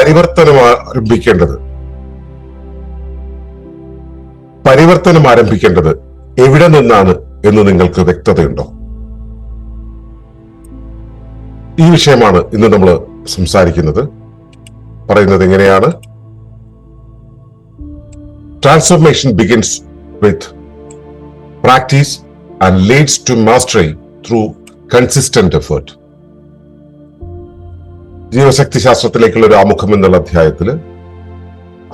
പരിവർത്തനം ആരംഭിക്കേണ്ടത് എവിടെ നിന്നാണ് എന്ന് നിങ്ങൾക്ക് വ്യക്തതയുണ്ടോ? ഈ വിഷയമാണ് ഇന്ന് നമ്മൾ സംസാരിക്കുന്നത്. പറയുന്നത് എങ്ങനെയാണ്? Transformation begins with practice and leads to mastery through consistent effort. ജീവശക്തി ശാസ്ത്രത്തിലേക്കുള്ള ഒരു ആമുഖം എന്നുള്ള അധ്യായത്തില്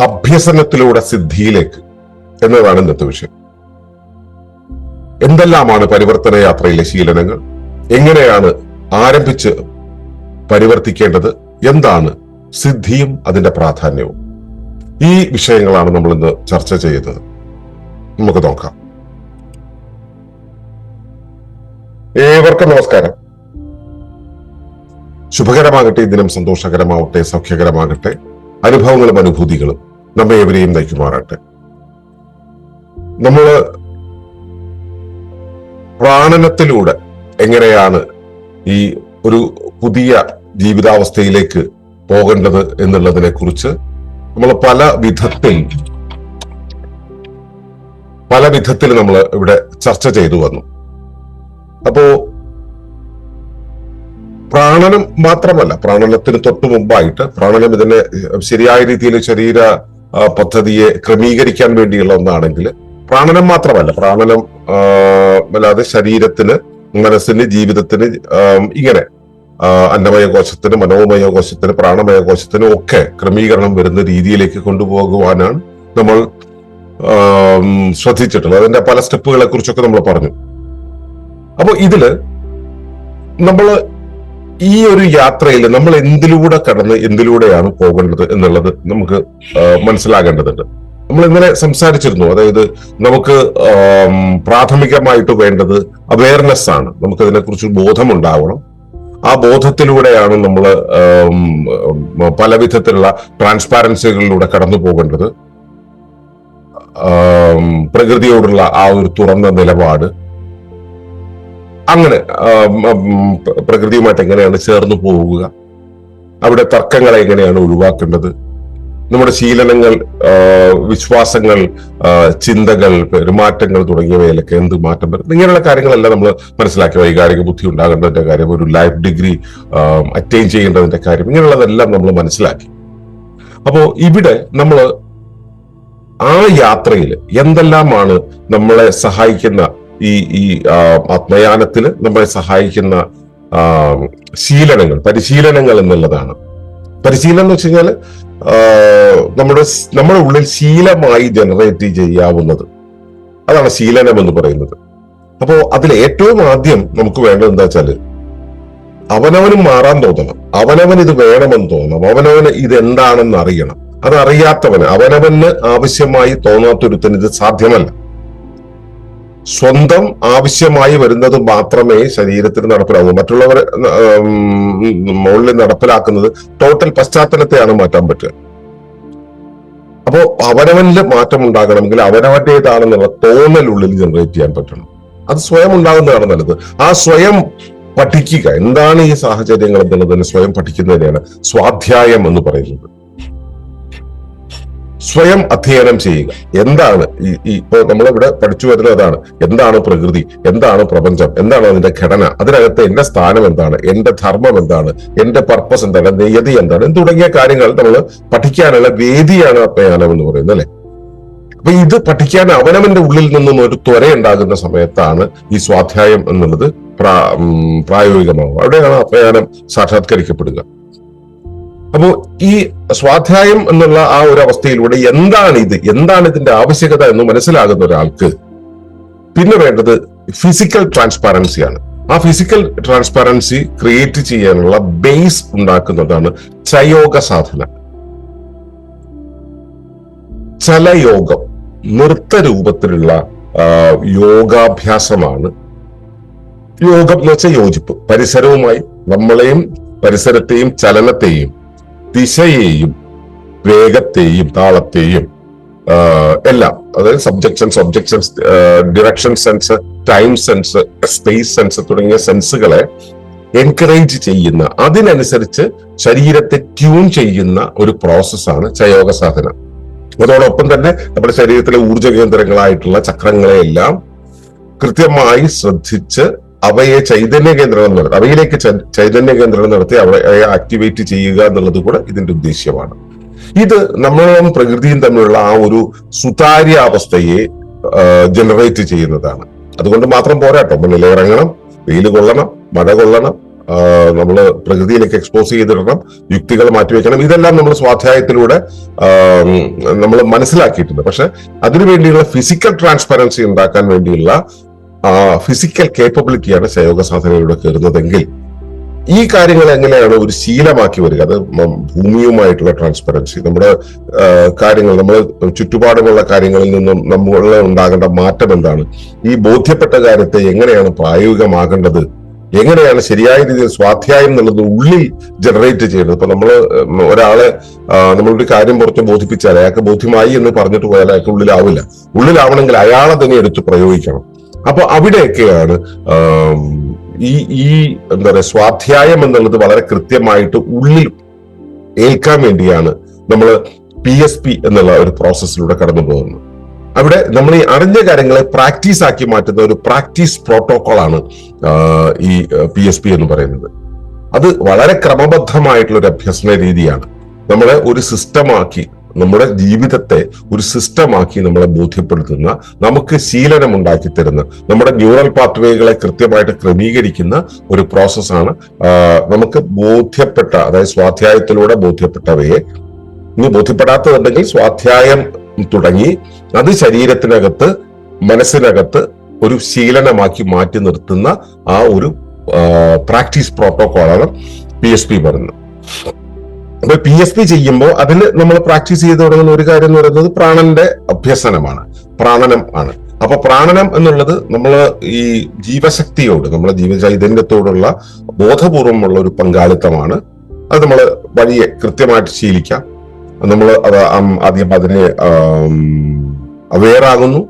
അഭ്യസനത്തിലൂടെ സിദ്ധിയിലേക്ക് എന്നതാണ് ഇന്നത്തെ വിഷയം. എന്തെല്ലാമാണ് പരിവർത്തന യാത്രയിലെ ശീലനങ്ങൾ? എങ്ങനെയാണ് ആരംഭിച്ച് പരിവർത്തിക്കേണ്ടത്? എന്താണ് സിദ്ധിയും അതിന്റെ പ്രാധാന്യവും? ഈ വിഷയങ്ങളാണ് നമ്മൾ ഇന്ന് ചർച്ച ചെയ്യുന്നത്. നമുക്ക് നോക്കാം. ഏവർക്കും നമസ്കാരം. ശുഭകരമാകട്ടെ, ഈ ദിനം സന്തോഷകരമാവട്ടെ, സൗഖ്യകരമാകട്ടെ. അനുഭവങ്ങളും അനുഭൂതികളും നമ്മെ ഏവരെയും നയിക്കുമാറാട്ടെ. നമ്മള് പ്രാണനത്തിലൂടെ എങ്ങനെയാണ് ഈ ഒരു പുതിയ ജീവിതാവസ്ഥയിലേക്ക് പോകേണ്ടത് എന്നുള്ളതിനെ കുറിച്ച് നമ്മൾ പല വിധത്തിൽ നമ്മൾ ഇവിടെ ചർച്ച ചെയ്തു വന്നു. അപ്പോ പ്രാണനം മാത്രമല്ല, പ്രാണനത്തിന് തൊട്ടു മുമ്പായിട്ട് പ്രാണനം ഇതിനെ ശരിയായ രീതിയിൽ ശരീര പദ്ധതിയെ ക്രമീകരിക്കാൻ വേണ്ടിയുള്ള ഒന്നാണെങ്കിൽ പ്രാണനം മാത്രമല്ല, പ്രാണനം അല്ലാതെ ശരീരത്തിന്, മനസ്സിന്, ജീവിതത്തിന്, ഇങ്ങനെ അന്നമയ കോശത്തിന്, മനോമയ കോശത്തിന്, പ്രാണമയ കോശത്തിന് ഒക്കെ ക്രമീകരണം വരുന്ന രീതിയിലേക്ക് കൊണ്ടുപോകുവാനാണ് നമ്മൾ ശ്രദ്ധിച്ചിട്ടുള്ളത്. അതിന്റെ പല സ്റ്റെപ്പുകളെ കുറിച്ചൊക്കെ നമ്മൾ പറഞ്ഞു. അപ്പൊ ഇതില് നമ്മൾ ഈ ഒരു യാത്രയിൽ നമ്മൾ എന്തിലൂടെ കടന്ന് എന്തിലൂടെയാണ് പോകേണ്ടത് എന്നുള്ളത് നമുക്ക് മനസ്സിലാകേണ്ടതുണ്ട്. നമ്മൾ ഇന്നലെ സംസാരിച്ചിരുന്നു. അതായത് നമുക്ക് പ്രാഥമികമായിട്ട് വേണ്ടത് അവയർനെസ് ആണ്. നമുക്ക് അതിനെക്കുറിച്ച് ബോധമുണ്ടാവണം. ആ ബോധത്തിലൂടെയാണ് നമ്മൾ പല വിധത്തിലുള്ള ട്രാൻസ്പാരൻസികളിലൂടെ കടന്നു പോകേണ്ടത്. പ്രകൃതിയോടുള്ള ആ ഒരു തുറന്ന നിലപാട്, അങ്ങനെ പ്രകൃതിയുമായിട്ട് എങ്ങനെയാണ് ചേർന്ന് പോവുക, അവിടെ തർക്കങ്ങളെ എങ്ങനെയാണ് ഒഴിവാക്കേണ്ടത്, നമ്മുടെ ശീലനങ്ങൾ, വിശ്വാസങ്ങൾ, ചിന്തകൾ, പെരുമാറ്റങ്ങൾ തുടങ്ങിയവയിലൊക്കെ എന്ത് മാറ്റം വരും, ഇങ്ങനെയുള്ള കാര്യങ്ങളെല്ലാം നമ്മൾ മനസ്സിലാക്കി. വൈകാരിക ബുദ്ധി ഉണ്ടാകേണ്ടതിന്റെ കാര്യം, ഒരു ലൈഫ് ഡിഗ്രി അറ്റൈൻ ചെയ്യേണ്ടതിന്റെ കാര്യം, ഇങ്ങനെയുള്ളതെല്ലാം നമ്മൾ മനസ്സിലാക്കി. അപ്പോ ഇവിടെ നമ്മൾ ആ യാത്രയിൽ എന്തെല്ലാമാണ് നമ്മളെ സഹായിക്കുന്ന ഈ ആത്മയാനത്തിന് നമ്മളെ സഹായിക്കുന്ന ശീലനങ്ങൾ, പരിശീലനങ്ങൾ എന്നുള്ളതാണ്. പരിശീലനം എന്ന് വെച്ച് കഴിഞ്ഞാൽ നമ്മുടെ ഉള്ളിൽ ശീലമായി ജനറേറ്റ് ചെയ്യാവുന്നത്, അതാണ് ശീലനം എന്ന് പറയുന്നത്. അപ്പോ അതിൽ ഏറ്റവും ആദ്യം നമുക്ക് വേണ്ടത് എന്താ വെച്ചാല് അവനവനും മാറാൻ തോന്നണം, അവനവൻ ഇത് വേണമെന്ന് തോന്നണം, അവനവന് ഇത് എന്താണെന്ന് അറിയണം. അത് അറിയാത്തവന്, അവനവന് ആവശ്യമായി തോന്നാത്തൊരുത്തന് ഇത് സാധ്യമല്ല. സ്വന്തം ആവശ്യമായി വരുന്നത് മാത്രമേ ശരീരത്തിന് നടപ്പിലാകൂ. മറ്റുള്ളവർ മുകളിൽ നടപ്പിലാക്കുന്നത് ടോട്ടൽ പശ്ചാത്തലത്തെയാണ് മാറ്റാൻ പറ്റുക. അപ്പോ അവനവനില് മാറ്റം ഉണ്ടാകണമെങ്കിൽ അവനവന്റേതാണെന്നുള്ള തോന്നലുള്ളിൽ ജനറേറ്റ് ചെയ്യാൻ പറ്റണം. അത് സ്വയം ഉണ്ടാകുന്നതാണ് നല്ലത്. ആ സ്വയം പഠിക്കുക, എന്താണ് ഈ സാഹചര്യങ്ങൾ എന്നുള്ളതിന് സ്വയം പഠിക്കുന്നതിനെയാണ് സ്വാധ്യായം എന്ന് പറയുന്നത്. സ്വയം അധ്യയനം ചെയ്യുക. എന്താണ് ഇപ്പൊ നമ്മളിവിടെ പഠിച്ചു വരുന്നത് അതാണ്. എന്താണ് പ്രകൃതി, എന്താണ് പ്രപഞ്ചം, എന്താണ് അതിന്റെ ഘടന, അതിനകത്ത് എന്റെ സ്ഥാനം എന്താണ്, എന്റെ ധർമ്മം എന്താണ്, എന്റെ പർപ്പസ് എന്താണ്, നിയതി എന്താണ്, തുടങ്ങിയ കാര്യങ്ങൾ നമ്മൾ പഠിക്കാനുള്ള വേദിയാണ് ആത്മയാനം എന്ന് പറയുന്നത്, അല്ലെ? അപ്പൊ ഇത് പഠിക്കാൻ അവനവന്റെ ഉള്ളിൽ നിന്നും ഒരു ത്വരയുണ്ടാകുന്ന സമയത്താണ് ഈ സ്വാധ്യായം എന്നുള്ളത് പ്രായോഗികമാകും. അവിടെയാണ് ആത്മയാനം സാക്ഷാത്കരിക്കപ്പെടുക. അപ്പോ ഈ സ്വാധ്യായം എന്നുള്ള ആ ഒരു അവസ്ഥയിലൂടെ എന്താണ് ഇതിന്റെ ആവശ്യകത എന്ന് മനസ്സിലാകുന്ന ഒരാൾക്ക് പിന്നെ വേണ്ടത് ഫിസിക്കൽ ട്രാൻസ്പാരൻസിയാണ്. ആ ഫിസിക്കൽ ട്രാൻസ്പാരൻസി ക്രിയേറ്റ് ചെയ്യാനുള്ള ബേസ് ഉണ്ടാക്കുന്നതാണ് ചയോഗ സാധന. ചലയോഗം, നൃത്തരൂപത്തിലുള്ള യോഗാഭ്യാസമാണ് യോഗം എന്ന് വെച്ചാൽ യോജിപ്പ്. പരിസരവുമായി, നമ്മളെയും പരിസരത്തെയും ചലനത്തെയും ദിശയെയും വേഗത്തെയും താളത്തെയും എല്ലാം, അതായത് subject sense, object sense, direction sense, time sense, space sense തുടങ്ങിയ സെൻസുകളെ എൻകറേജ് ചെയ്യുന്ന, അതിനനുസരിച്ച് ശരീരത്തെ ട്യൂൺ ചെയ്യുന്ന ഒരു പ്രോസസ്സാണ് ചയോഗ സാധന. അതോടൊപ്പം തന്നെ നമ്മുടെ ശരീരത്തിലെ ഊർജ്ജ കേന്ദ്രങ്ങളായിട്ടുള്ള ചക്രങ്ങളെയെല്ലാം കൃത്യമായി ശ്രദ്ധിച്ച് അവയെ ചൈതന്യ കേന്ദ്രം നടത്തി, അവയിലേക്ക് ചൈതന്യ കേന്ദ്രം നടത്തി അവയെ ആക്ടിവേറ്റ് ചെയ്യുക എന്നുള്ളത് കൂടെ ഇതിന്റെ ഉദ്ദേശ്യമാണ്. ഇത് നമ്മളും പ്രകൃതിയും തമ്മിലുള്ള ആ ഒരു സുതാര്യാവസ്ഥയെ ജനറേറ്റ് ചെയ്യുന്നതാണ്. അതുകൊണ്ട് മാത്രം പോരാട്ടോ, മണ്ണിലിറങ്ങണം, വെയിൽ കൊള്ളണം, മഴ കൊള്ളണം, നമ്മൾ പ്രകൃതിയിലേക്ക് എക്സ്പോസ് ചെയ്തിടണം, യുക്തികൾ മാറ്റിവെക്കണം. ഇതെല്ലാം നമ്മൾ സ്വാധ്യായത്തിലൂടെ നമ്മൾ മനസ്സിലാക്കിയിട്ടുണ്ട്. പക്ഷെ അതിനുവേണ്ടിയുള്ള ഫിസിക്കൽ ട്രാൻസ്പെറൻസി ഉണ്ടാക്കാൻ വേണ്ടിയുള്ള ഫിസിക്കൽ കേപ്പബിലിറ്റിയാണ് ചയോഗ സാധനയിലൂടെ കയറുന്നതെങ്കിൽ ഈ കാര്യങ്ങൾ എങ്ങനെയാണ് ഒരു ശീലമാക്കി വരിക? അത് ഭൂമിയുമായിട്ടുള്ള ട്രാൻസ്പെറൻസി, നമ്മുടെ കാര്യങ്ങൾ, നമ്മൾ ചുറ്റുപാടുമുള്ള കാര്യങ്ങളിൽ നിന്നും നമ്മളിൽ ഉണ്ടാകേണ്ട മാറ്റം എന്താണ്, ഈ ബോധ്യപ്പെട്ട കാര്യത്തെ എങ്ങനെയാണ് പ്രായോഗികമാകേണ്ടത്, എങ്ങനെയാണ് ശരിയായ രീതിയിൽ സ്വാധ്യായം എന്നുള്ളത് ഉള്ളിൽ ജനറേറ്റ് ചെയ്യുന്നത്. ഇപ്പൊ ഒരാളെ നമ്മളൊരു കാര്യം പുറത്ത് ബോധിപ്പിച്ചാൽ അയാൾക്ക് ബോധ്യമായി എന്ന് പറഞ്ഞിട്ട് പോയാൽ അയാൾക്ക് ഉള്ളിലാവില്ല. ഉള്ളിലാവണമെങ്കിൽ അയാളെ തന്നെ എടുത്ത് പ്രയോഗിക്കണം. അപ്പൊ അവിടെയൊക്കെയാണ് ഈ എന്താ പറയുക, സ്വാധ്യായം എന്നുള്ളത് വളരെ കൃത്യമായിട്ട് ഉള്ളിൽ ഏൽക്കാൻ വേണ്ടിയാണ് നമ്മൾ PSP എന്നുള്ള ഒരു പ്രോസസ്സിലൂടെ കടന്നു പോകുന്നത്. അവിടെ നമ്മൾ ഈ അറിഞ്ഞ കാര്യങ്ങളെ പ്രാക്ടീസ് ആക്കി മാറ്റുന്ന ഒരു പ്രാക്ടീസ് പ്രോട്ടോകോളാണ് ഈ PSP എന്ന് പറയുന്നത്. അത് വളരെ ക്രമബദ്ധമായിട്ടുള്ള ഒരു അഭ്യസന രീതിയാണ്. നമ്മളെ ഒരു സിസ്റ്റമാക്കി, നമ്മുടെ ജീവിതത്തെ ഒരു സിസ്റ്റമാക്കി നമ്മളെ ബോധ്യപ്പെടുത്തുന്ന, നമുക്ക് ശീലനം ഉണ്ടാക്കി തരുന്ന, നമ്മുടെ ന്യൂറൽ പാത്വേകളെ കൃത്യമായിട്ട് ക്രമീകരിക്കുന്ന ഒരു പ്രോസസ്സാണ്. നമുക്ക് ബോധ്യപ്പെട്ട, അതായത് സ്വാധ്യായത്തിലൂടെ ബോധ്യപ്പെട്ടവയെ, ഇനി ബോധ്യപ്പെടാത്തതുണ്ടെങ്കിൽ സ്വാധ്യായം തുടങ്ങി അത് ശരീരത്തിനകത്ത്, മനസ്സിനകത്ത് ഒരു ശീലനമാക്കി മാറ്റി നിർത്തുന്ന ആ ഒരു പ്രാക്ടീസ് പ്രോട്ടോകോളാണ് PSP പറയുന്നത്. അപ്പൊ PSP ചെയ്യുമ്പോൾ അതിന് നമ്മൾ പ്രാക്ടീസ് ചെയ്ത് തുടങ്ങുന്ന ഒരു കാര്യം എന്ന് പറയുന്നത് പ്രാണന്റെ അഭ്യസനമാണ്, പ്രാണനം ആണ്. അപ്പൊ പ്രാണനം എന്നുള്ളത് നമ്മൾ ഈ ജീവശക്തിയോട്, നമ്മളെ ജീവചൈതന്യത്തോടുള്ള ബോധപൂർവമുള്ള ഒരു പങ്കാളിത്തമാണ്. അത് നമ്മൾ വഴിയെ കൃത്യമായിട്ട് ശീലിക്കാം. നമ്മൾ ആദ്യം അതിനെ അവെയർ ആകുന്നു,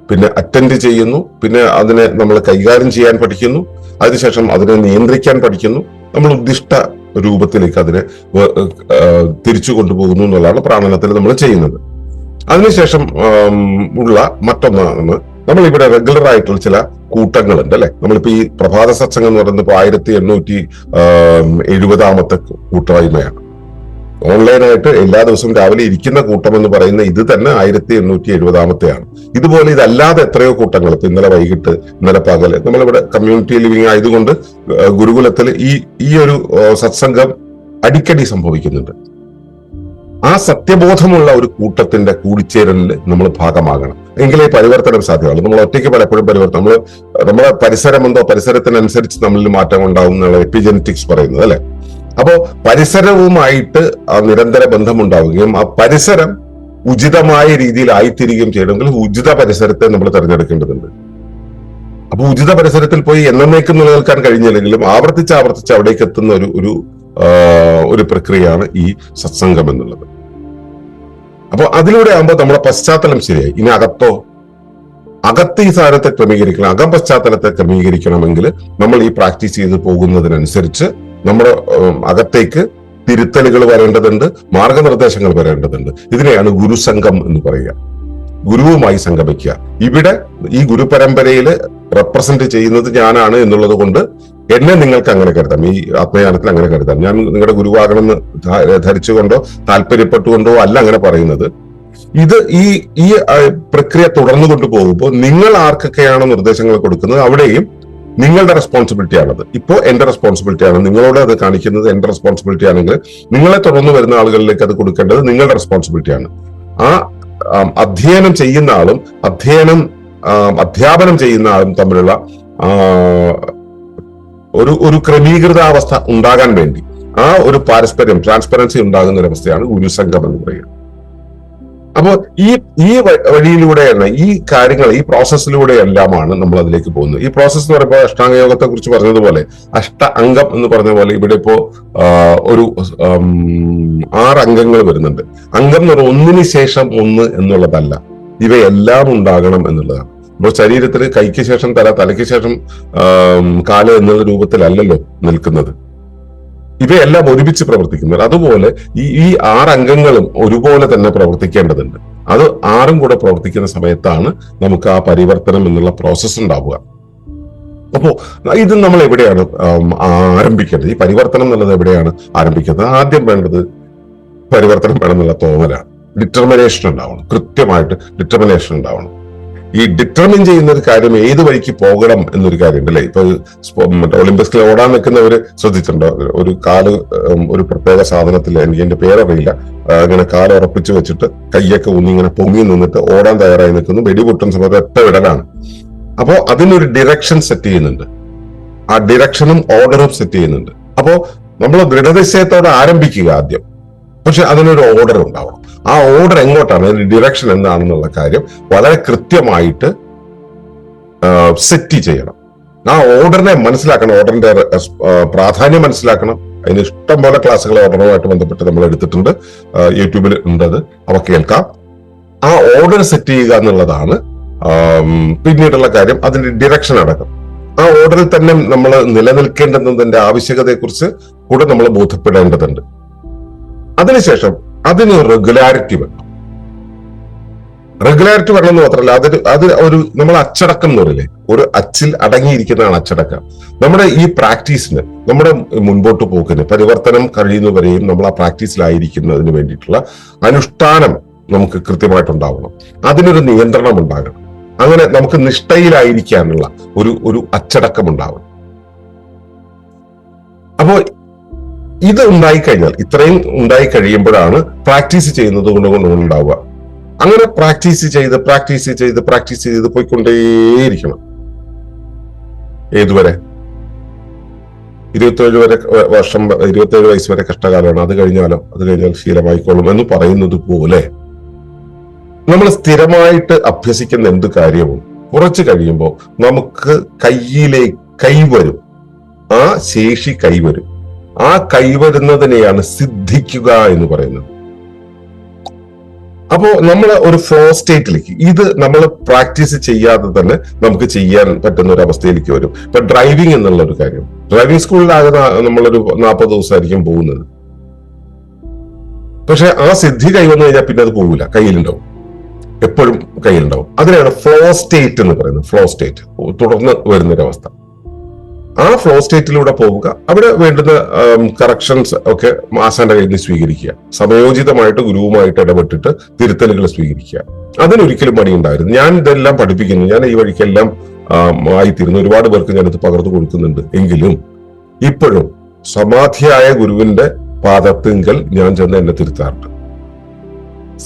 പിന്നെ അറ്റൻഡ് ചെയ്യുന്നു, പിന്നെ അതിനെ നമ്മൾ കൈകാര്യം ചെയ്യാൻ പഠിക്കുന്നു, അതിനുശേഷം അതിനെ നിയന്ത്രിക്കാൻ പഠിക്കുന്നു, നമ്മൾ ഉദ്ദിഷ്ട രൂപത്തിലേക്ക് അതിനെ തിരിച്ചു കൊണ്ടുപോകുന്നു എന്നുള്ളതാണ് പ്രാണനത്തിൽ നമ്മൾ ചെയ്യുന്നത്. അതിനുശേഷം ഉള്ള മറ്റൊന്നാണ്, നമ്മളിവിടെ റെഗുലർ ആയിട്ടുള്ള ചില കൂട്ടങ്ങളുണ്ട് അല്ലെ. നമ്മളിപ്പോ ഈ പ്രഭാത സത്സംഗം എന്ന് പറയുന്നത് 1870 കൂട്ടായ്മയാണ്. ഓൺലൈനായിട്ട് എല്ലാ ദിവസവും രാവിലെ ഇരിക്കുന്ന കൂട്ടം എന്ന് പറയുന്ന ഇത് തന്നെ 1870 ഇതുപോലെ ഇതല്ലാതെ എത്രയോ കൂട്ടങ്ങൾ, ഇപ്പൊ ഇന്നലെ വൈകിട്ട്, ഇന്നലെ പകല്, നമ്മളിവിടെ കമ്മ്യൂണിറ്റി ലിവിംഗ് ആയതുകൊണ്ട് ഗുരുകുലത്തിൽ ഈ ഒരു സത്സംഗം അടിക്കടി സംഭവിക്കുന്നുണ്ട്. ആ സത്യബോധമുള്ള ഒരു കൂട്ടത്തിന്റെ കൂടിച്ചേരലിൽ നമ്മൾ ഭാഗമാകണം, എങ്കിലേ പരിവർത്തനം സാധ്യമാണ്. നമ്മൾ ഒറ്റയ്ക്ക് പലപ്പോഴും നമ്മളെ പരിസരം എന്തോ, പരിസരത്തിനനുസരിച്ച് നമ്മളിൽ മാറ്റം ഉണ്ടാവും എന്നുള്ള എപ്പിജനറ്റിക്സ് പറയുന്നത് അല്ലെ. അപ്പോ പരിസരവുമായിട്ട് നിരന്തര ബന്ധമുണ്ടാവുകയും ആ പരിസരം ഉചിതമായ രീതിയിൽ ആയിത്തീരുകയും ചെയ്യണമെങ്കിൽ ഉചിത പരിസരത്തെ നമ്മൾ തിരഞ്ഞെടുക്കേണ്ടതുണ്ട്. അപ്പൊ ഉചിത പരിസരത്തിൽ പോയി എന്നേക്കും നിലനിൽക്കാൻ കഴിഞ്ഞില്ലെങ്കിലും ആവർത്തിച്ച് അവിടേക്ക് എത്തുന്ന ഒരു പ്രക്രിയയാണ് ഈ സത്സംഗം എന്നുള്ളത്. അപ്പൊ അതിലൂടെ ആകുമ്പോൾ നമ്മുടെ പശ്ചാത്തലം ശരിയായി. ഇനി അകത്ത് ഈ സാധനത്തെ ക്രമീകരിക്കണം, അകം പശ്ചാത്തലത്തെ ക്രമീകരിക്കണമെങ്കിൽ നമ്മൾ ഈ പ്രാക്ടീസ് ചെയ്ത് പോകുന്നതിനനുസരിച്ച് നമ്മുടെ അകത്തേക്ക് തിരുത്തലുകൾ വരേണ്ടതുണ്ട്, മാർഗനിർദ്ദേശങ്ങൾ വരേണ്ടതുണ്ട്. ഇതിനെയാണ് ഗുരുസംഘം എന്ന് പറയുക, ഗുരുവുമായി സംഗമിക്കുക. ഇവിടെ ഈ ഗുരുപരമ്പരയിൽ റെപ്രസെന്റ് ചെയ്യുന്നത് ഞാനാണ് എന്നുള്ളത് കൊണ്ട് എന്നെ നിങ്ങൾക്ക് അങ്ങനെ കരുതാം, ഈ ആത്മയാനത്തിൽ അങ്ങനെ കരുതാം. ഞാൻ നിങ്ങളുടെ ഗുരുവാകണമെന്ന് ധരിച്ചുകൊണ്ടോ താല്പര്യപ്പെട്ടുകൊണ്ടോ അല്ല അങ്ങനെ പറയുന്നത്. ഇത് ഈ പ്രക്രിയ തുടർന്നു കൊണ്ടുപോകുമ്പോൾ നിങ്ങൾ ആർക്കൊക്കെയാണോ നിർദ്ദേശങ്ങൾ കൊടുക്കുന്നത് അവിടെയും നിങ്ങളുടെ റെസ്പോൺസിബിലിറ്റി ആണത്. ഇപ്പോ എന്റെ റെസ്പോൺസിബിലിറ്റി ആണ്, നിങ്ങളോട് അത് കാണിക്കുന്നത് എന്റെ റെസ്പോൺസിബിലിറ്റി ആണെങ്കിൽ നിങ്ങളെ തുടർന്ന് വരുന്ന ആളുകളിലേക്ക് അത് കൊടുക്കേണ്ടത് നിങ്ങളുടെ റെസ്പോൺസിബിലിറ്റി ആണ്. ആ അധ്യയനം ചെയ്യുന്ന ആളും അധ്യാപനം ചെയ്യുന്ന ആളും തമ്മിലുള്ള ഒരു ക്രമീകൃതാവസ്ഥ ഉണ്ടാകാൻ വേണ്ടി ആ ഒരു പാരസ്പര്യം, ട്രാൻസ്പെറൻസി ഉണ്ടാകുന്ന ഒരു അവസ്ഥയാണ് ഗുരുസംഘം എന്ന് പറയുക. അപ്പോൾ ഈ വഴിയിലൂടെയാണ് ഈ കാര്യങ്ങൾ, ഈ പ്രോസസ്സിലൂടെ എല്ലാമാണ് നമ്മൾ അതിലേക്ക് പോകുന്നത്. ഈ പ്രോസസ് എന്ന് പറയുമ്പോൾ അഷ്ടാംഗയോഗത്തെ കുറിച്ച് പറഞ്ഞതുപോലെ, അംഗം എന്ന് പറഞ്ഞ പോലെ ഇവിടെ ഇപ്പോ ഒരു 6 അംഗങ്ങൾ വരുന്നുണ്ട്. അംഗം എന്ന് പറഞ്ഞാൽ ഒന്നിന് ശേഷം ഒന്ന് എന്നുള്ളതല്ല, ഇവയെല്ലാം ഉണ്ടാകണം എന്നുള്ളതാണ്. ഇപ്പോൾ ശരീരത്തിന് കൈക്ക് ശേഷം തല, തലയ്ക്ക് ശേഷം കാല് എന്നുള്ള രൂപത്തിലല്ലല്ലോ നിൽക്കുന്നത്. ഇവയെല്ലാം ഒരുമിച്ച് പ്രവർത്തിക്കുന്നത്. അതുപോലെ ഈ 6 അംഗങ്ങളും ഒരുപോലെ തന്നെ പ്രവർത്തിക്കേണ്ടതുണ്ട്. അത് 6ഉം കൂടെ പ്രവർത്തിക്കുന്ന സമയത്താണ് നമുക്ക് ആ പരിവർത്തനം എന്നുള്ള പ്രോസസ്സ് ഉണ്ടാവുക. അപ്പോ ഇത് നമ്മൾ എവിടെയാണ് ആരംഭിക്കേണ്ടത്? ഈ പരിവർത്തനം എന്നുള്ളത് എവിടെയാണ് ആരംഭിക്കുന്നത്? ആദ്യം വേണ്ടത് പരിവർത്തനം വേണമെന്നുള്ള തോന്നലാണ്. ഡിറ്റർമിനേഷൻ ഉണ്ടാവണം, കൃത്യമായിട്ട് ഡിറ്റർമിനേഷൻ ഉണ്ടാവണം. ഈ ഡിറ്റർമിൻ ചെയ്യുന്ന ഒരു കാര്യം ഏത് വഴിക്ക് പോകണം എന്നൊരു കാര്യം ഉണ്ടല്ലേ. ഇപ്പൊ ഒളിമ്പിക്സിൽ ഓടാൻ നിൽക്കുന്നവര് ശ്രദ്ധിച്ചിട്ടുണ്ടോ? ഒരു കാല് ഒരു പ്രത്യേക സാധനത്തിൽ, എനിക്ക് എന്റെ പേരറിയില്ല, ഇങ്ങനെ കാല് ഉറപ്പിച്ച് വെച്ചിട്ട് കയ്യൊക്കെ ഊന്നി ഇങ്ങനെ പൊങ്ങി നിന്നിട്ട് ഓടാൻ തയ്യാറായി നിൽക്കുന്നു. വെടിപൊട്ടുന്ന സമയത്ത് ഒറ്റ വിടലാണ്. അപ്പോ അതിനൊരു ഡിറക്ഷൻ സെറ്റ് ചെയ്യുന്നുണ്ട്. ആ ഡിറക്ഷനും ഓർഡറും സെറ്റ് ചെയ്യുന്നുണ്ട്. അപ്പോ നമ്മൾ ദൃഢനിശ്ചയത്തോടെ ആരംഭിക്കുക ആദ്യം, പക്ഷെ അതിനൊരു ഓർഡർ ഉണ്ടാവണം. ആ ഓർഡർ എങ്ങോട്ടാണ്, ഡിറക്ഷൻ എന്താണെന്നുള്ള കാര്യം വളരെ കൃത്യമായിട്ട് സെറ്റ് ചെയ്യണം. ആ ഓർഡറിനെ മനസ്സിലാക്കണം, ഓർഡറിന്റെ പ്രാധാന്യം മനസ്സിലാക്കണം. അതിന് ഇഷ്ടം പോലെ ക്ലാസ്സുകൾ ഓർഡറുമായിട്ട് ബന്ധപ്പെട്ട് നമ്മൾ എടുത്തിട്ടുണ്ട്, യൂട്യൂബിൽ ഉണ്ട്, അത് അവ കേൾക്കാം. ആ ഓർഡർ സെറ്റ് ചെയ്യുക എന്നുള്ളതാണ് പിന്നീടുള്ള കാര്യം. അതിന്റെ ഡിറക്ഷൻ അടക്കം ആ ഓർഡറിൽ തന്നെ നമ്മൾ നിലനിൽക്കേണ്ടതിന്റെ ആവശ്യകതയെക്കുറിച്ച് കൂടെ നമ്മൾ ബോധ്യപ്പെടേണ്ടതുണ്ട്. അതിനുശേഷം അതിന് റെഗുലാരിറ്റി വേണം. റെഗുലാരിറ്റി വേണം എന്ന് മാത്രമല്ല, അത് ഒരു നമ്മൾ അച്ചടക്കം എന്ന് പറയില്ലേ, ഒരു അച്ചിൽ അടങ്ങിയിരിക്കുന്നതാണ് അച്ചടക്കം. നമ്മുടെ ഈ പ്രാക്ടീസിന്, നമ്മുടെ മുൻപോട്ട് പോക്കിന്, പരിവർത്തനം കഴിയുന്നവരെയും നമ്മൾ ആ പ്രാക്ടീസിലായിരിക്കുന്നതിന് വേണ്ടിയിട്ടുള്ള അനുഷ്ഠാനം നമുക്ക് കൃത്യമായിട്ടുണ്ടാവണം. അതിനൊരു നിയന്ത്രണം ഉണ്ടാകണം. അങ്ങനെ നമുക്ക് നിഷ്ഠയിലായിരിക്കാനുള്ള ഒരു അച്ചടക്കം ഉണ്ടാവണം. അപ്പോ ഇത് ഉണ്ടായിക്കഴിഞ്ഞാൽ, ഇത്രയും ഉണ്ടായി കഴിയുമ്പോഴാണ് പ്രാക്ടീസ് ചെയ്യുന്നത് കൊണ്ടുണ്ടാവുക. അങ്ങനെ പ്രാക്ടീസ് ചെയ്ത് പോയിക്കൊണ്ടേയിരിക്കണം. ഏതുവരെ? 27 വയസ്സ് വരെ കഷ്ടകാലമാണ്. അത് കഴിഞ്ഞാൽ ശീലമായിക്കോളും എന്ന് പറയുന്നത് പോലെ നമ്മൾ സ്ഥിരമായിട്ട് അഭ്യസിക്കുന്ന എന്ത് കാര്യവും കുറച്ച് കഴിയുമ്പോൾ നമുക്ക് കൈവരും. ആ ശേഷി കൈവരും. ആ കൈവരുന്നതിനെയാണ് സിദ്ധിക്കുക എന്ന് പറയുന്നത്. അപ്പോ നമ്മൾ ഒരു ഫ്ലോ സ്റ്റേറ്റിലേക്ക്, ഇത് നമ്മൾ പ്രാക്ടീസ് ചെയ്യാതെ തന്നെ നമുക്ക് ചെയ്യാൻ പറ്റുന്ന ഒരു അവസ്ഥയിലേക്ക് വരും. ഇപ്പൊ ഡ്രൈവിംഗ് എന്നുള്ള ഒരു കാര്യം, ഡ്രൈവിംഗ് സ്കൂളിലാകുന്ന നമ്മളൊരു 40 ദിവസമായിരിക്കും പോകുന്നത്. പക്ഷെ ആ സിദ്ധി കൈവന്നു കഴിഞ്ഞാൽ പിന്നെ അത് പോകില്ല, കയ്യിലുണ്ടാവും, എപ്പോഴും കയ്യിലുണ്ടാവും. അതിനാണ് ഫ്ലോ സ്റ്റേറ്റ് എന്ന് പറയുന്നത്. ഫ്ലോ സ്റ്റേറ്റ് തുടർന്ന് വരുന്നൊരവസ്ഥ. ആ ഫ്ലോ സ്റ്റേറ്റിലൂടെ പോവുക. അവിടെ വേണ്ടുന്ന കറക്ഷൻസ് ഒക്കെ ആശാന്റെ കയ്യിൽ നിന്ന് സ്വീകരിക്കുക. സമയോചിതമായിട്ട് ഗുരുവുമായിട്ട് ഇടപെട്ടിട്ട് തിരുത്തലുകൾ സ്വീകരിക്കുക. അതിനൊരിക്കലും മടി ഉണ്ടായിരുന്നു. ഞാൻ ഇതെല്ലാം പഠിപ്പിക്കുന്നു, ഞാൻ ഈ വഴിക്കെല്ലാം ആയിത്തീരുന്നു, ഒരുപാട് പേർക്ക് ഞാനിത് പകർന്നു കൊടുക്കുന്നുണ്ട്. എങ്കിലും ഇപ്പോഴും സമാധിയായ ഗുരുവിന്റെ പാദത്തിങ്കൽ ഞാൻ ചെന്ന് എന്നെ തിരുത്താറുണ്ട്.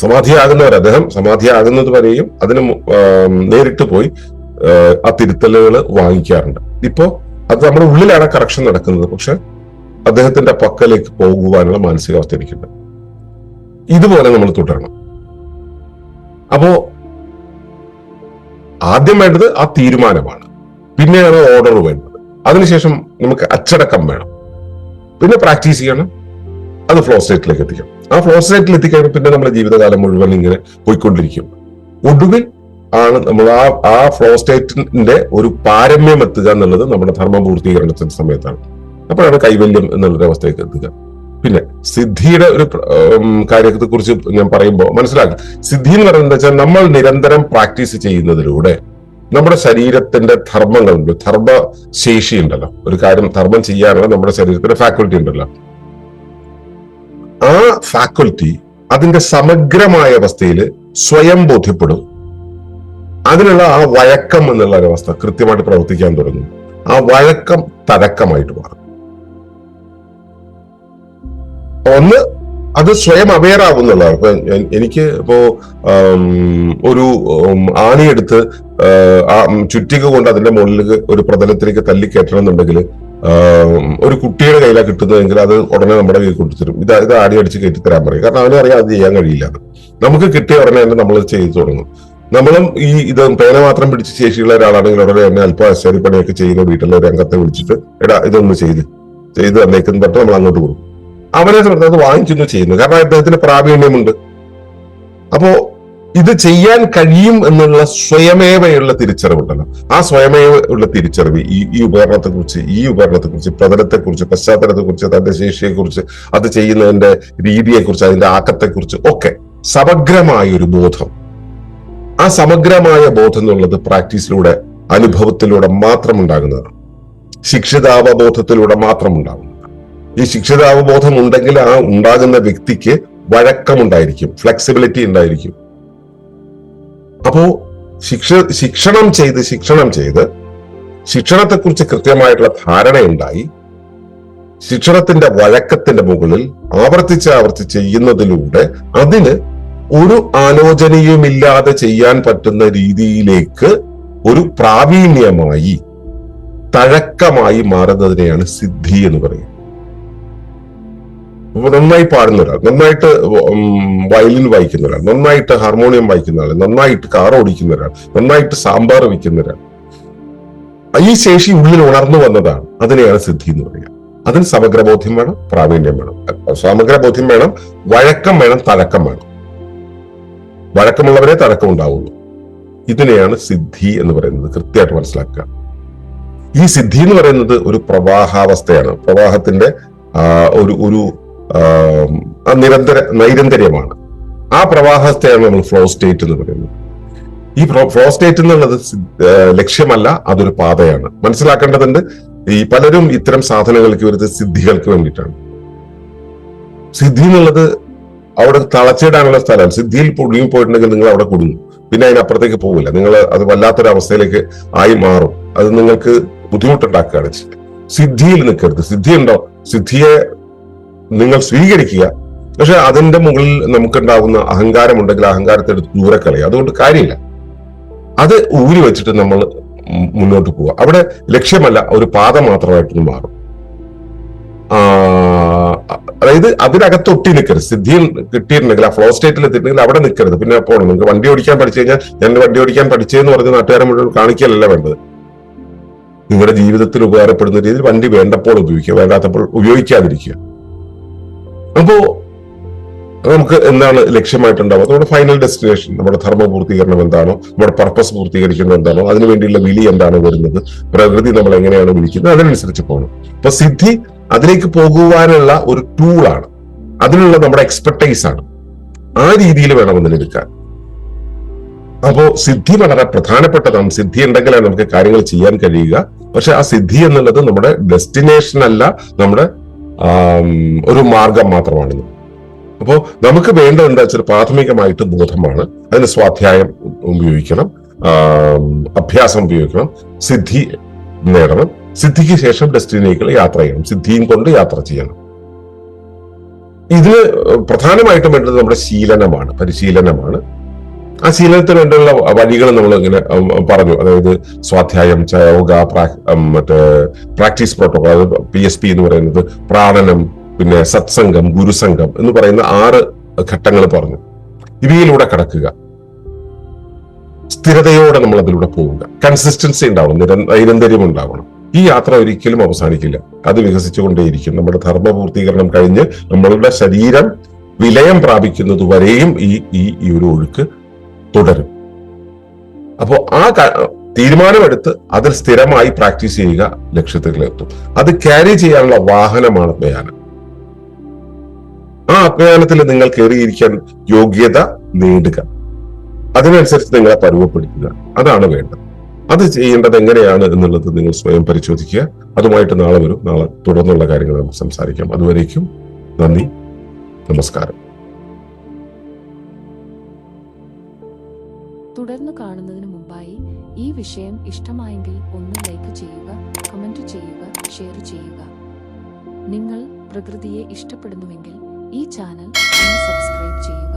സമാധിയാകുന്നവർ, അദ്ദേഹം സമാധിയാകുന്നത് വരെയും അതിന് നേരിട്ട് പോയി ആ തിരുത്തലുകൾ വാങ്ങിക്കാറുണ്ട്. ഇപ്പോ അത് നമ്മുടെ ഉള്ളിലാണ് കറക്ഷൻ നടക്കുന്നത്, പക്ഷെ അദ്ദേഹത്തിന്റെ പക്കലേക്ക് പോകുവാനുള്ള മാനസികാവസ്ഥ എനിക്കുണ്ട്. ഇതുപോലെ നമ്മൾ തുടരണം. അപ്പോ ആദ്യം വേണ്ടത് ആ തീരുമാനമാണ്, പിന്നെയാണ് ഓർഡർ വേണ്ടത്. അതിനുശേഷം നമുക്ക് അച്ചടക്കം വേണം, പിന്നെ പ്രാക്ടീസ് ചെയ്യണം, അത് ഫ്ലോ സ്റ്റേറ്റിലേക്ക് എത്തിക്കണം. ആ ഫ്ലോ സ്റ്റേറ്റിൽ എത്തിക്കഴിയുമ്പോൾ പിന്നെ നമ്മുടെ ജീവിതകാലം മുഴുവൻ ഇങ്ങനെ പോയിക്കൊണ്ടിരിക്കും. ഒടുവിൽ ആണ് നമ്മൾ ആ ഫ്ലോ സ്റ്റേറ്റിന്റെ ഒരു പാരമ്യം എത്തുക എന്നുള്ളത് നമ്മുടെ ധർമ്മ പൂർത്തീകരണത്തിന്റെ സമയത്താണ്. അപ്പോഴാണ് കൈവല്യം എന്നുള്ളൊരു അവസ്ഥയ്ക്ക് എത്തുക. പിന്നെ സിദ്ധിയുടെ ഒരു കാര്യത്തെ കുറിച്ച് ഞാൻ പറയുമ്പോൾ മനസ്സിലാക്കുക, സിദ്ധി എന്ന് പറയുന്നത് എന്താ വെച്ചാൽ നമ്മൾ നിരന്തരം പ്രാക്ടീസ് ചെയ്യുന്നതിലൂടെ നമ്മുടെ ശരീരത്തിന്റെ ധർമ്മങ്ങളുണ്ട്, ധർമ്മശേഷി ഉണ്ടല്ലോ, ഒരു കാര്യം ധർമ്മം ചെയ്യാനുള്ള നമ്മുടെ ശരീരത്തിന്റെ ഫാക്കൽറ്റി ഉണ്ടല്ലോ, ആ ഫാക്കൽറ്റി അതിന്റെ സമഗ്രമായ അവസ്ഥയിൽ സ്വയം ബോധ്യപ്പെടും. അതിനുള്ള ആ വഴക്കം എന്നുള്ള ഒരവസ്ഥ കൃത്യമായിട്ട് പ്രവർത്തിക്കാൻ തുടങ്ങും. ആ വഴക്കം തഴക്കമായിട്ട് മാറും. ഒന്ന്, അത് സ്വയം അവെയർ ആകുന്നുള്ളതാണ്. ഇപ്പൊ എനിക്ക് ഇപ്പോ ഒരു ആണിയെടുത്ത് ചുറ്റിക കൊണ്ട് അതിന്റെ മുകളിൽ ഒരു പ്രതലത്തിലേക്ക് തല്ലിക്കയറ്റണം എന്നുണ്ടെങ്കിൽ ഒരു കുട്ടിയുടെ കയ്യിലാണ് കിട്ടുന്നതെങ്കിൽ അത് ഉടനെ നമ്മുടെ കയ്യിൽ കൊണ്ടുതരും. ഇത് ആടി അടിച്ച് കയറ്റിത്തരാൻ പറയും. കാരണം അവനെ അറിയാം അത് ചെയ്യാൻ കഴിയില്ല. നമുക്ക് കിട്ടിയ ഉടനെ തന്നെ നമ്മൾ ചെയ്തു തുടങ്ങും. നമ്മളും ഇത് പേന മാത്രം പിടിച്ച് ശേഷിയുള്ള ഒരാളാണെങ്കിൽ ഉടനെ തന്നെ അല്പം അശ്വരിപ്പണിയൊക്കെ ചെയ്യുന്ന വീട്ടിലെ ഒരു അംഗത്തെ വിളിച്ചിട്ട് എടാ ഇതൊന്ന് ചെയ്ത് തന്നേക്കെന്ന് പറഞ്ഞിട്ട് നമ്മൾ അങ്ങോട്ട് കൊടുക്കും. അവനെ സംബന്ധിച്ച് അത് വാങ്ങിക്കുന്നു ചെയ്യുന്നു, കാരണം അദ്ദേഹത്തിന് പ്രാവീണ്യമുണ്ട്. അപ്പോ ഇത് ചെയ്യാൻ കഴിയും എന്നുള്ള സ്വയമേവയുള്ള തിരിച്ചറിവുണ്ടല്ലോ, ആ സ്വയമേവ ഉള്ള തിരിച്ചറിവ് ഈ ഉപകരണത്തെക്കുറിച്ച് പ്രതലത്തെക്കുറിച്ച് പശ്ചാത്തലത്തെക്കുറിച്ച് തന്റെ ശേഷിയെക്കുറിച്ച് അത് ചെയ്യുന്നതിന്റെ രീതിയെക്കുറിച്ച് അതിന്റെ ആക്കത്തെക്കുറിച്ച് ഒക്കെ സമഗ്രമായ ഒരു ബോധം, ആ സമഗ്രമായ ബോധം എന്നുള്ളത് പ്രാക്ടീസിലൂടെ അനുഭവത്തിലൂടെ മാത്രം ഉണ്ടാകുന്നതാണ്. ശിക്ഷിതാവബോധത്തിലൂടെ മാത്രം ഉണ്ടാകുന്നതാണ്. ഈ ശിക്ഷിതാവബോധം ഉണ്ടെങ്കിൽ ആ ഉണ്ടാകുന്ന വ്യക്തിക്ക് വഴക്കമുണ്ടായിരിക്കും, ഫ്ലെക്സിബിലിറ്റി ഉണ്ടായിരിക്കും. അപ്പോ ശിക്ഷണം ചെയ്ത് ശിക്ഷണത്തെക്കുറിച്ച് കൃത്യമായിട്ടുള്ള ധാരണയുണ്ടായി ശിക്ഷണത്തിന്റെ വഴക്കത്തിന്റെ മുകളിൽ ആവർത്തിച്ച് ചെയ്യുന്നതിലൂടെ അതിന് ഒരു ആലോചനയുമില്ലാതെ ചെയ്യാൻ പറ്റുന്ന രീതിയിലേക്ക് ഒരു പ്രാവീണ്യമായി തഴക്കമായി മാറുന്നതിനെയാണ് സിദ്ധി എന്ന് പറയുന്നത്. നന്നായി പാടുന്ന ഒരാൾ, നന്നായിട്ട് വയലിൻ വായിക്കുന്ന ഒരാൾ, നന്നായിട്ട് ഹാർമോണിയം വായിക്കുന്ന ഒരാൾ, നന്നായിട്ട് കാർ ഓടിക്കുന്ന ഒരാൾ, നന്നായിട്ട് സാമ്പാർ വയ്ക്കുന്ന ഒരാൾ, ഈ ശേഷി ഉള്ളിൽ ഉണർന്നു വന്നതാണ്. അതിനെയാണ് സിദ്ധി എന്ന് പറയുക. അതിന് സമഗ്രബോധ്യം വേണം, പ്രാവീണ്യം വേണം. സമഗ്രബോധ്യം വേണം, വഴക്കം വേണം, തഴക്കം വേണം. വഴക്കമുള്ളവരെ തഴക്കം ഉണ്ടാവുള്ളൂ. ഇതിനെയാണ് സിദ്ധി എന്ന് പറയുന്നത്. കൃത്യമായിട്ട് മനസ്സിലാക്കുക. ഈ സിദ്ധി എന്ന് പറയുന്നത് ഒരു പ്രവാഹാവസ്ഥയാണ്. പ്രവാഹത്തിന്റെ ഒരു നൈരന്തര്യമാണ്. ആ പ്രവാഹത്തെയാണ് നമ്മൾ ഫ്ലോ സ്റ്റേറ്റ് എന്ന് പറയുന്നത്. ഈ ഫ്ലോ സ്റ്റേറ്റ് എന്നുള്ളത് ലക്ഷ്യമല്ല, അതൊരു പാതയാണ്. മനസ്സിലാക്കേണ്ടതുണ്ട്. ഈ പലരും ഇത്തരം സാധനങ്ങൾക്ക് വരുന്നത് സിദ്ധികൾക്ക് വേണ്ടിയിട്ടാണ്. സിദ്ധി എന്നുള്ളത് അവിടെ തളച്ചിടാനുള്ള സ്ഥലമാണ്. സിദ്ധിയിൽ കുടുങ്ങി പോയിട്ടുണ്ടെങ്കിൽ നിങ്ങൾ അവിടെ കുടുങ്ങും, പിന്നെ അതിനപ്പുറത്തേക്ക് പോകില്ല. നിങ്ങൾ അത് വല്ലാത്തൊരു അവസ്ഥയിലേക്ക് ആയി മാറും. അത് നിങ്ങൾക്ക് ബുദ്ധിമുട്ടുണ്ടാക്കുകയാണ് ചെയ്യുന്നത്. സിദ്ധിയിൽ നിൽക്കരുത്. സിദ്ധി ഉണ്ടോ, സിദ്ധിയെ നിങ്ങൾ സ്വീകരിക്കുക. പക്ഷെ അതിന്റെ മുകളിൽ നമുക്കുണ്ടാകുന്ന അഹങ്കാരമുണ്ടെങ്കിൽ അഹങ്കാരത്തെ എടുത്ത് ദൂരെ കളയുക. അതുകൊണ്ട് കാര്യമില്ല. അത് ഊരി വെച്ചിട്ട് നമ്മൾ മുന്നോട്ട് പോവുക. അവിടെ ലക്ഷ്യമല്ല, ഒരു പാത മാത്രമായിട്ട് മാറും. അതായത് അതിനകത്ത് ഒട്ടി നിൽക്കരുത്. സിദ്ധി കിട്ടിയിട്ടുണ്ടെങ്കിൽ, ആ ഫ്ലോ സ്റ്റേറ്റിൽ എത്തിയിട്ടുണ്ടെങ്കിൽ അവിടെ നിൽക്കരുത്. പിന്നെ പോകണം. നിങ്ങൾക്ക് വണ്ടി ഓടിക്കാൻ പഠിച്ചു കഴിഞ്ഞാൽ ഞാൻ വണ്ടി ഓടിക്കാൻ പഠിച്ചതെന്ന് പറഞ്ഞ് നാട്ടുകാരെ മുഴുവൻ കാണിക്കലല്ല വേണ്ടത്. നിങ്ങളുടെ ജീവിതത്തിൽ ഉപകാരപ്പെടുന്ന രീതിയിൽ വണ്ടി വേണ്ടപ്പോൾ ഉപയോഗിക്കുക, വേണ്ടാത്തപ്പോൾ ഉപയോഗിക്കാതിരിക്കുക. അപ്പോ നമുക്ക് എന്താണ് ലക്ഷ്യമായിട്ടുണ്ടാവുക? നമ്മുടെ ഫൈനൽ ഡെസ്റ്റിനേഷൻ, നമ്മുടെ ധർമ്മ പൂർത്തീകരണം എന്താണോ, നമ്മുടെ പർപ്പസ് പൂർത്തീകരിക്കുന്നത് എന്താണോ, അതിനുവേണ്ടിയുള്ള വിളി എന്താണോ വരുന്നത്, പ്രകൃതി നമ്മൾ എങ്ങനെയാണ് വിളിക്കുന്നത്, അതിനനുസരിച്ച് പോകണം. അപ്പൊ സിദ്ധി അതിലേക്ക് പോകുവാനുള്ള ഒരു ടൂളാണ്, അതിനുള്ള നമ്മുടെ എക്സ്പെർട്ടൈസ് ആണ്. ആ രീതിയിൽ വേണം അതിനെടുക്കാൻ. അപ്പോ സിദ്ധി വളരെ പ്രധാനപ്പെട്ടതാണ്. സിദ്ധി ഉണ്ടെങ്കിലാണ് നമുക്ക് കാര്യങ്ങൾ ചെയ്യാൻ കഴിയുക. പക്ഷെ ആ സിദ്ധി എന്നുള്ളത് നമ്മുടെ ഡെസ്റ്റിനേഷൻ അല്ല, നമ്മുടെ ഒരു മാർഗം മാത്രമാണ്. അപ്പോൾ നമുക്ക് വേണ്ടത് എന്താ വെച്ചാൽ പ്രാഥമികമായിട്ട് ബോധമാണ്. അതിന് സ്വാധ്യായം ഉപയോഗിക്കണം, അഭ്യാസം ഉപയോഗിക്കണം, സിദ്ധി നേടണം. സിദ്ധിക്ക് ശേഷം ഡെസ്റ്റിനിയിലേക്ക് യാത്ര ചെയ്യണം, സിദ്ധിയും കൊണ്ട് യാത്ര ചെയ്യണം. ഇതിന് പ്രധാനമായിട്ടും വേണ്ടത് നമ്മുടെ ശീലനമാണ്, പരിശീലനമാണ്. ആ ശീലനത്തിന് വേണ്ടിയുള്ള വഴികൾ നമ്മൾ ഇങ്ങനെ പറഞ്ഞു. അതായത് സ്വാധ്യായം, യോഗ, മറ്റേ പ്രാക്ടീസ് പ്രോട്ടോകോൾ, PSP എന്ന് പറയുന്നത്, പ്രാണനം, പിന്നെ സത്സംഗം, ഗുരുസംഘം എന്ന് പറയുന്ന 6 ഘട്ടങ്ങൾ പറഞ്ഞു. ഇവയിലൂടെ കടക്കുക, സ്ഥിരതയോടെ നമ്മൾ അതിലൂടെ പോവുക, കൺസിസ്റ്റൻസി ഉണ്ടാവണം, നൈരന്തര്യം ഉണ്ടാവണം. ഈ യാത്ര ഒരിക്കലും അവസാനിക്കില്ല, അത് വികസിച്ചുകൊണ്ടേയിരിക്കും. നമ്മുടെ ധർമ്മപൂർത്തീകരണം കഴിഞ്ഞ് നമ്മളുടെ ശരീരം വിലയം പ്രാപിക്കുന്നത് വരെയും ഈ ഒരു ഒഴുക്ക് തുടരും. അപ്പോ ആ തീരുമാനമെടുത്ത് അതിൽ സ്ഥിരമായി പ്രാക്ടീസ് ചെയ്യുക, ലക്ഷ്യത്തിലെത്തും. അത് ക്യാരി ചെയ്യാനുള്ള വാഹനമാണ് ആത്മയാനം. ആ ആത്മയാനത്തിൽ നിങ്ങൾ കയറിയിരിക്കാൻ യോഗ്യത നേടുക, അതിനനുസരിച്ച് നിങ്ങളെ പരുവപ്പെടുത്തുക, അതാണ് വേണ്ടത്. അത് ചെയ്യേണ്ടത് എങ്ങനെയാണ് എന്നുള്ളത് നിങ്ങൾ സ്വയം പരിശോധിക്കുക. അതുമായിട്ട് നാളെ വരും. നാളെ തുടർന്നുള്ള കാര്യങ്ങൾ നമുക്ക് സംസാരിക്കാം. അതുവരേക്കും നന്ദി, നമസ്കാരം. തുടർന്ന് കാണുന്നതിന് മുമ്പായി ഈ വിഷയം ഇഷ്ടമായെങ്കിൽ ഒന്ന് ലൈക്ക് ചെയ്യുക, കമന്റ് ചെയ്യുക, ഷെയർ ചെയ്യുക. നിങ്ങൾ പ്രകൃതിയെ ഇഷ്ടപ്പെടുന്നുവെങ്കിൽ ഈ ചാനൽ ഒന്ന് സബ്സ്ക്രൈബ് ചെയ്യുക.